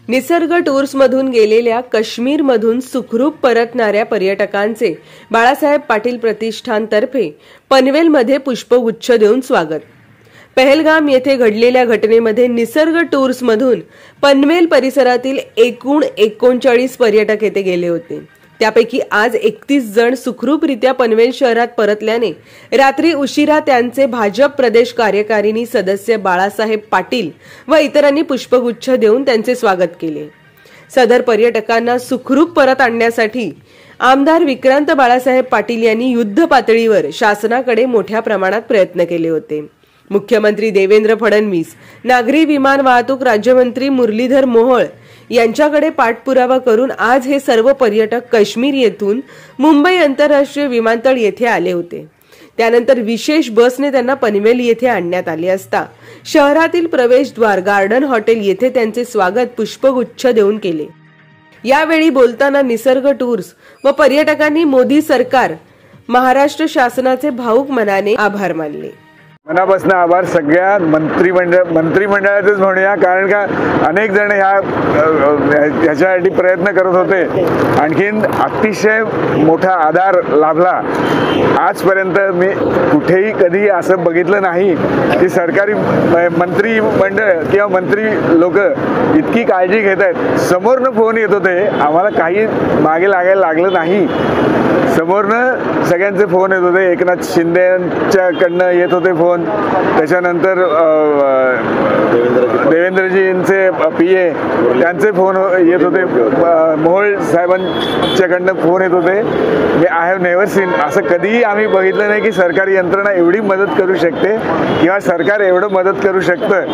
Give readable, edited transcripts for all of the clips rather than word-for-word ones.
निसर्ग टूर्समधून गेलेल्या काश्मीरमधून सुखरूप परतणाऱ्या पर्यटकांचे बाळासाहेब पाटील प्रतिष्ठानतर्फे पनवेलमध्ये पुष्पगुच्छ देऊन स्वागत। पहलगाम येथे घडलेल्या घटनेमध्ये निसर्ग टूर्समधून पनवेल परिसरातील एकूण 39 पर्यटक येथे गेले होते। त्यापैकी आज 31 जण सुखरूपरित्या पनवेल शहरात परतल्याने रात्री उशिरा त्यांचे भाजप प्रदेश कार्यकारिणी सदस्य बाळासाहेब पाटील व इतरांनी पुष्पगुच्छ देऊन त्यांचे स्वागत केले। सदर पर्यटकांना सुखरूप परत आणण्यासाठी आमदार विक्रांत बाळासाहेब पाटील यांनी युद्ध पातळीवर शासनाकडे मोठ्या प्रमाणात प्रयत्न केले होते। मुख्यमंत्री देवेंद्र फडणवीस, नागरी विमान वाहतूक राज्यमंत्री मुरलीधर मोहोळ यांच्याकडे पाठपुरावा करून आज हे सर्व पर्यटक काश्मीर येथून मुंबई आंतरराष्ट्रीय विमानतळ येथे आले होते। त्यानंतर विशेष बसने त्यांना पनवेल येथे आणण्यात आले असता शहरातील प्रवेशद्वार गार्डन हॉटेल येथे त्यांचे स्वागत पुष्पगुच्छ देऊन केले। यावेळी बोलताना निसर्ग टूर्स व पर्यटकांनी मोदी सरकार, महाराष्ट्र शासनाचे भावुक मनाने आभार मानले। मनापासून आभार सगळ्या मंत्रिमंडळाचेच म्हणूया, कारण का अनेक जण ह्याच्यासाठी प्रयत्न करत होते। आणखीन अतिशय मोठा आधार लाभला। आजपर्यंत मी कुठेही कधी असं बघितलं नाही की सरकारी मंत्रिमंडळ किंवा मंत्री लोक इतकी काळजी घेत आहेत। समोरनं फोन येत होते, आम्हाला काही मागे लागायला लागलं नाही। समोरनं सगळ्यांचे फोन येत होते, एकनाथ शिंदेच्याकडनं येत होते फोन, त्याच्यानंतर देवेंद्रजींचे पीए त्यांचे फोन येत होते, मोहोळ साहेबांच्याकडनं फोन येत होते। आय हॅव नेव्हर सीन, असं कधीही आम्ही बघितलं नाही की सरकारी यंत्रणा एवढी मदत करू शकते किंवा सरकार एवढं मदत करू शकतं।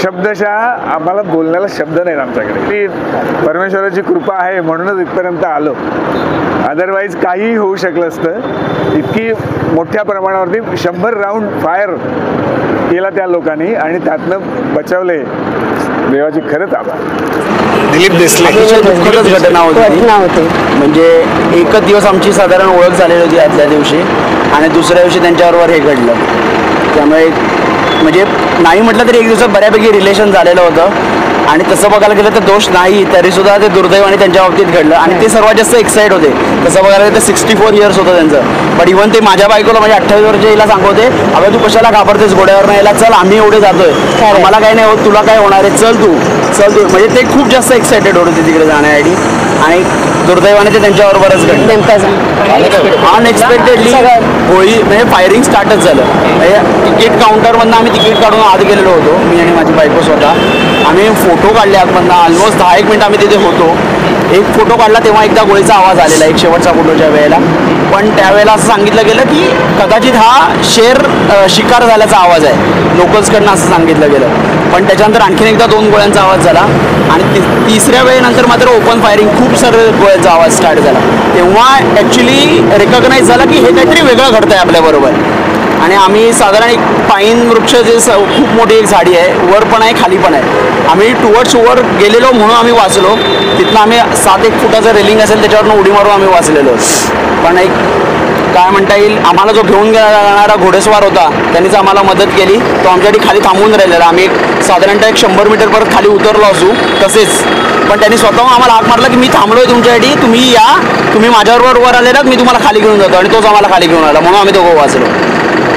शब्दशः आम्हाला बोलण्याला शब्द नाहीत आमच्याकडे। ती परमेश्वराची कृपा आहे म्हणूनच इथपर्यंत आलो, अदरवाईज काही होऊ शकलं असतं। इतकी मोठ्या प्रमाणावरती 100 राऊंड फायर केला त्या लोकांनी आणि त्यातनं बचावले। देवाची खरंच आभार। दिलीप देसले दुःखद घटना होती, म्हणजे एकच दिवस आमची साधारण ओळख झालेली होती आदल्या दिवशी आणि दुसऱ्या दिवशी त्यांच्याबरोबर हे घडलं। त्यामुळे म्हणजे नाही म्हटलं तरी एक दिवसात बऱ्यापैकी रिलेशन झालेलं होतं आणि तसं बघायला गेलं तर दोष नाही, तरी सुद्धा ते दुर्दैवाने त्यांच्या बाबतीत घडलं आणि ते सर्वात जास्त एक्साइट होते। तसं बघायला गेलं तर 64 इयर्स होतं त्यांचं, पण इव्हन ते माझ्या बायकोला म्हणजे 28 वर्ष हिला सांगवते, अगं तू कशाला घाबरतेस घोड्यावर नाही यायला, चल आम्ही एवढे जातोय, मला काही नाही होत, तुला काय होणार आहे, चल तू म्हणजे ते खूप जास्त एक्साइटेड होते तिकडे जाण्यासाठी आणि दुर्दैवाने ते त्यांच्याबरोबरच घडलं। अनएक्सपेक्टेडली होळी म्हणजे फायरिंग स्टार्टच झालं। म्हणजे तिकीट काउंटरमधनं आम्ही तिकीट काढून आत गेलेलो होतो, मी आणि माझी बायको स्वतः। आम्ही फोटो काढले आतमधनं, ऑलमोस्ट 10-1 मिनिट आम्ही तिथे होतो। एक फोटो काढला तेव्हा एकदा गोळीचा आवाज आलेला, एक शेवटचा फोटोच्या वेळेला, पण त्यावेळेला असं सांगितलं गेलं की कदाचित हा शिकार झाल्याचा आवाज आहे, लोकल्सकडनं असं सांगितलं गेलं। पण त्याच्यानंतर आणखीन एकदा 2 गोळ्यांचा आवाज झाला आणि तिसऱ्या वेळेनंतर मात्र ओपन फायरिंग, खूप सारे गोळ्यांचा आवाज स्टार्ट झाला। तेव्हा ॲक्च्युली रिकॉग्नाइज झालं की हे काहीतरी वेगळं घडतंय आपल्याबरोबर। आणि आम्ही साधारण एक पाईन वृक्ष जे खूप मोठी एक झाडी आहे, वर पण आहे खाली पण आहे, आम्ही टुवर्ड्स वर गेलेलो म्हणून आम्ही वाचलो। तिथनं आम्ही 7-1 फुटाचं रेलिंग असेल त्याच्यावरनं उडी मारून आम्ही वाचलेलो। पण एक काय म्हणता येईल, आम्हाला जो घेऊन जाणारा घोडेस्वार होता त्यांनीच आम्हाला मदत केली, तो आमच्यासाठी खाली थांबून राहिलेला। आम्ही साधारणतः 100 मीटर परत खाली उतरलो असू तसेच, पण त्यांनी स्वतःहून आम्हाला हाक मारला की मी थांबलोय तुमच्यासाठी, तुम्ही या, तुम्ही माझ्याबरोबर वर आलेलात, मी तुम्हाला खाली घेऊन जातो, आणि तोच आम्हाला खाली घेऊन आला, म्हणून आम्ही दोघं वाचलो।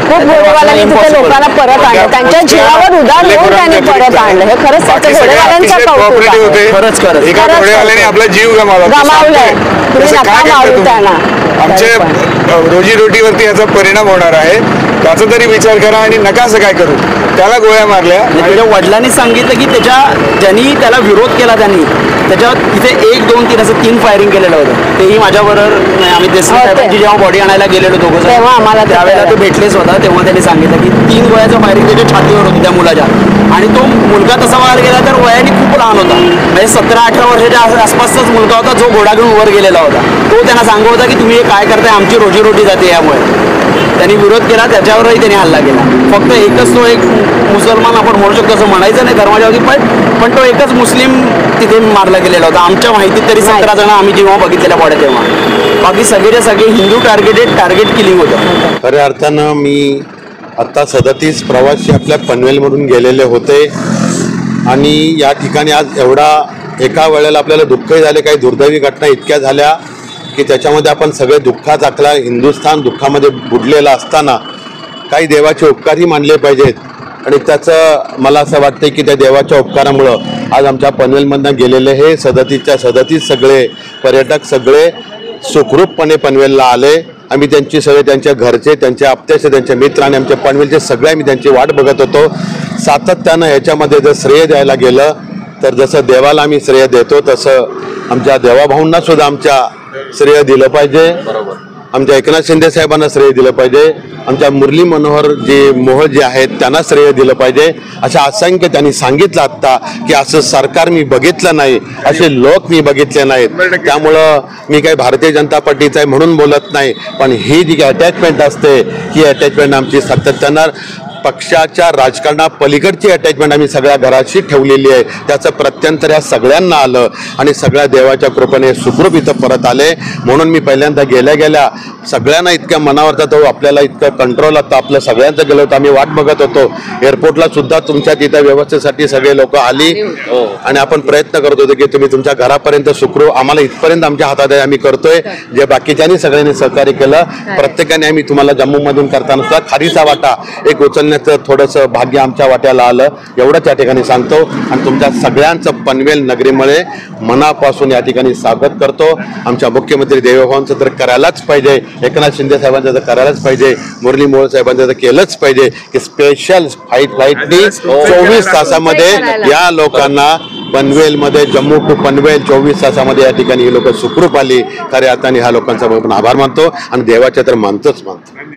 खूप घोडेवाल्यांनी तिथे लोकांना परत आणलं, त्यांच्या जीवावर उदार घेऊन त्यांनी परत आणलं। हे खरंच त्याच्या घोडेवाल्यांचा कौतुक आहे। खरंच एका घोडेवाल्याने आपला जीव गमावलाय, तुम्ही नका मारू त्यांना। आमच्या रोजीरोटीवरती याचा परिणाम होणार आहे, त्याचा तरी विचार करा आणि नका असं काय करू। त्याला गोळ्या मारल्या, त्याच्या वडिलांनी सांगितलं की ज्यांनी त्याला विरोध केला त्यांनी त्याच्यावर तिथे 1, 2, 3 असं 3 फायरिंग केलेलं होतं। तेही माझ्याबरोबर आम्ही देसले साहेबांची जेव्हा बॉडी आणायला गेलेलो दोघं, तेव्हा आम्हाला त्यावेळेला तो भेटलेच होता, तेव्हा त्यांनी सांगितलं की 3 गोळ्याचं फायरिंग त्याच्या छातीवर होतं त्या मुलाच्या, आणि तो मुलगा तसा बघायला गेला तर वयाने खूप लहान होता, म्हणजे 17-18 वर्षाच्या आसपासचाच मुलगा होता जो घोडा घेऊन वर गेलेला होता। तो त्यांना सांगत होता की तुम्ही हे काय करताय, आमची रोजीरोटी जाते यामुळे। त्यांनी विरोध केला, त्याच्यावरही त्यांनी हल्ला केला। फक्त एकच तो एक मुसलमान आपण म्हणू शकतो, असं म्हणायचं नाही धर्माच्या बाबतीत, पण तो एकच मुस्लिम तिथे मारला गेलेला होता। आमच्या माहितीत तरी 17 जण आम्ही जेव्हा बघितलेल्या बॉड्या तेव्हा, बाकी सगळे हिंदू टार्गेट किलिंग होतं। खऱ्या अर्थानं मी आता 37 प्रवासी आपल्या पनवेलमधून गेलेले होते आणि या ठिकाणी आज एवढा एका वेळेला आपल्याला दुःखही झाले, काही दुर्दैवी घटना इतक्या झाल्या की त्याच्यामध्ये आपण सगळे दुःखात टाकला. हिंदुस्थान दुःखामध्ये बुडलेला असताना काही देवाचे उपकारही मानले पाहिजेत आणि त्याचं मला असं वाटतं की त्या देवाच्या उपकारामुळं आज आमच्या पनवेलमधनं गेलेले हे 37 सगळे पर्यटक सगळे सुखरूपपणे पनवेलला आले. आम्ही त्यांची सगळे त्यांच्या घरचे, त्यांचे आप्तेचे, त्यांचे मित्र आणि आमच्या पनवेलचे सगळे आम्ही त्यांची वाट बघत होतो. सातत्यानं ह्याच्यामध्ये जर श्रेय द्यायला गेलं तर जसं देवाला आम्ही श्रेय देतो तसं आमच्या देवाभाऊंना सुद्धा आमच्या श्रेय दिलं पाहिजे. आमच्या एकनाथ शिंदे साहेबांना श्रेय दिलं पाहिजे. आमच्या मुरली मनोहर मोहोळ जे आहेत त्यांना श्रेय दिलं पाहिजे. अशा असंख्य त्यांनी सांगितलं आत्ता की असं सरकार मी बघितलं नाही, असे लोक मी बघितले नाहीत. त्यामुळं मी काही भारतीय जनता पार्टीचा आहे म्हणून बोलत नाही, पण ही जी अटॅचमेंट असते ही अटॅचमेंट आमची सातत्यानं पक्षाच्या राजकारणापलीकडची अटॅचमेंट आम्ही सगळ्या घराशी ठेवलेली आहे. त्याचं प्रत्यंतर या सगळ्यांना आलं आणि सगळ्या देवाच्या कृपेने सुखरूप इथं परत आले. म्हणून मी पहिल्यांदा गेल्या सगळ्यांना इतक्या मनावरचा तो आपल्याला इतकं कंट्रोल आता आपलं सगळ्यांचं गेलं होतं. आम्ही वाट बघत होतो एअरपोर्टला सुद्धा तुमच्या तिथं व्यवस्थेसाठी सगळे लोक आली आणि आपण प्रयत्न करत होतो की तुम्ही तुमच्या घरापर्यंत सुखरूप आम्हाला इथपर्यंत आमच्या हातात आहे आम्ही करतोय. जे बाकीच्यांनी सगळ्यांनी सहकार्य केलं प्रत्येकाने आम्ही तुम्हाला जम्मूमधून करताना सुद्धा खारीचा वाटा एक उचलण्याचं थोडंसं भाग्य आमच्या वाट्याला आलं एवढंच या ठिकाणी सांगतो. आणि तुमच्या सगळ्यांचं पनवेल नगरीमुळे मनापासून या ठिकाणी स्वागत करतो. आमच्या मुख्यमंत्री देवेभाऊंचं तर करायलाच पाहिजे, एकनाथ शिंदे साहेबांचं तर करायलाच पाहिजे, मुरली मोहोळ साहेबांचं तर केलंच पाहिजे की स्पेशल फ्लाईटनी 24 तासामध्ये या लोकांना पनवेलमध्ये जम्मू टू पनवेल 24 तासामध्ये या ठिकाणी ही लोक सुखरूप आली. खऱ्या अर्थाने ह्या लोकांचा आपण आभार मानतो आणि देवाच्या तर मानतोच.